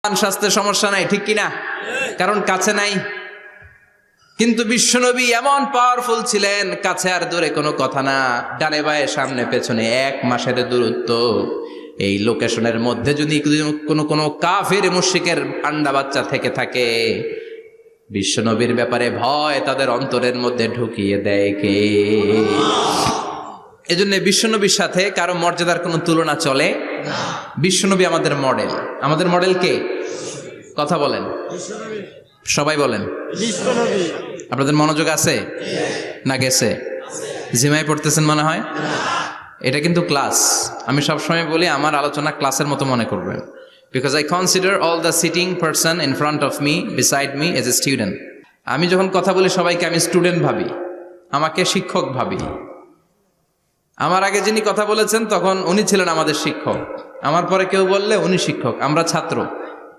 স্বাস্থ্যের সমস্যা নাই, ঠিক কিনা? কারণ কাছে নাই। কিন্তু বিশ্বনবী এমন পাওয়ারফুল ছিলেন, কাছে আর দূরে কোনো কথা না, ডানে বায়ে সামনে পেছনে 1 মাসের দূরত্ব। এই লোকেশনের মধ্যে যদি কোনো কাফের মুশরিকের আন্ডা বাচ্চা থেকে থাকে, বিশ্বনবীর ব্যাপারে ভয় তাদের অন্তরের মধ্যে ঢুকিয়ে দেয় কে? এজন্য বিশ্বনবীর সাথে কারো মর্যাদার কোনো তুলনা চলে না। বিশ্বনবী আমাদের মডেল। আমাদের মডেল কে? কথা বলেন, সবাই বলেন। আপনাদের মনোযোগ আছে না গেছে? জিমাই পড়তেছেন মনে হয়। এটা কিন্তু ক্লাস। আমি সবসময় বলি আমার আলোচনা ক্লাসের মতো মনে করবেন, because I consider all the sitting person in front of me, beside me as a student. আমি যখন কথা বলি সবাইকে আমি স্টুডেন্ট ভাবি, আমাকে শিক্ষক ভাবি। আমার আগে যিনি কথা বলেছেন তখন উনি ছিলেন আমাদের শিক্ষক, আমার পরে কেউ বললে উনি শিক্ষক, আমরা ছাত্র।